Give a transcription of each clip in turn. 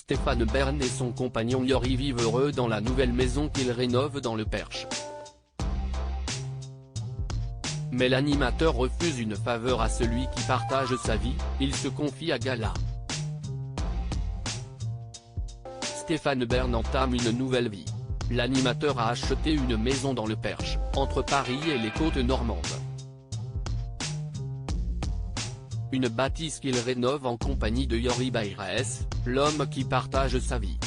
Stéphane Bern et son compagnon Yori vivent heureux dans la nouvelle maison qu'ils rénovent dans le Perche. Mais l'animateur refuse une faveur à celui qui partage sa vie, il se confie à Gala. Stéphane Bern entame une nouvelle vie. L'animateur a acheté une maison dans le Perche, entre Paris et les côtes normandes. Une bâtisse qu'il rénove en compagnie de Yori Bayrès, l'homme qui partage sa vie.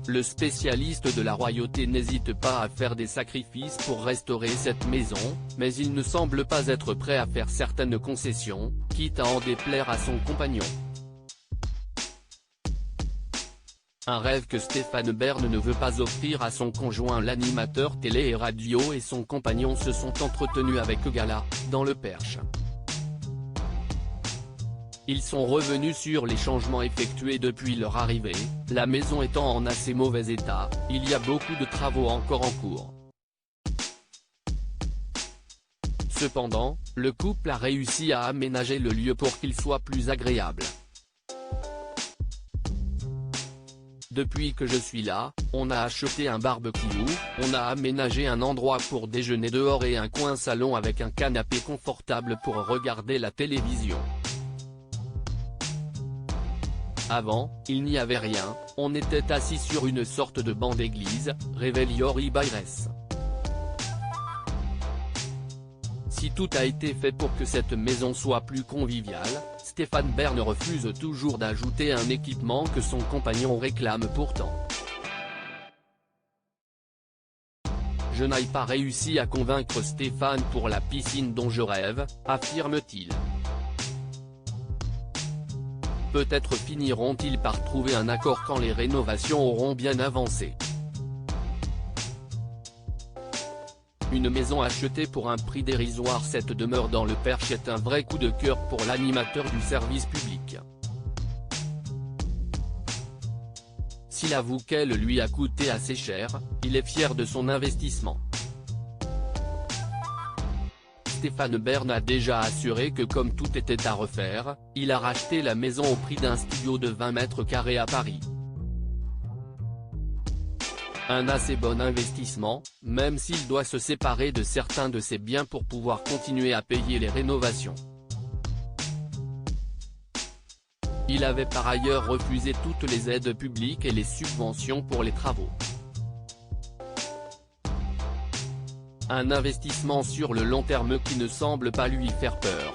Le spécialiste de la royauté n'hésite pas à faire des sacrifices pour restaurer cette maison, mais il ne semble pas être prêt à faire certaines concessions, quitte à en déplaire à son compagnon. Un rêve que Stéphane Bern ne veut pas offrir à son conjoint. L'animateur télé et radio et son compagnon se sont entretenus avec Gala, dans le Perche. Ils sont revenus sur les changements effectués depuis leur arrivée, la maison étant en assez mauvais état, il y a beaucoup de travaux encore en cours. Cependant, le couple a réussi à aménager le lieu pour qu'il soit plus agréable. Depuis que je suis là, on a acheté un barbecue, on a aménagé un endroit pour déjeuner dehors et un coin salon avec un canapé confortable pour regarder la télévision. Avant, il n'y avait rien, on était assis sur une sorte de banc d'église, révèle Yori Bayrès. Si tout a été fait pour que cette maison soit plus conviviale, Stéphane Bern refuse toujours d'ajouter un équipement que son compagnon réclame pourtant. Je n'ai pas réussi à convaincre Stéphane pour la piscine dont je rêve, affirme-t-il. Peut-être finiront-ils par trouver un accord quand les rénovations auront bien avancé. Une maison achetée pour un prix dérisoire. Cette demeure dans le Perche est un vrai coup de cœur pour l'animateur du service public. S'il avoue qu'elle lui a coûté assez cher, il est fier de son investissement. Stéphane Bern a déjà assuré que comme tout était à refaire, il a racheté la maison au prix d'un studio de 20 mètres carrés à Paris. Un assez bon investissement, même s'il doit se séparer de certains de ses biens pour pouvoir continuer à payer les rénovations. Il avait par ailleurs refusé toutes les aides publiques et les subventions pour les travaux. Un investissement sur le long terme qui ne semble pas lui faire peur.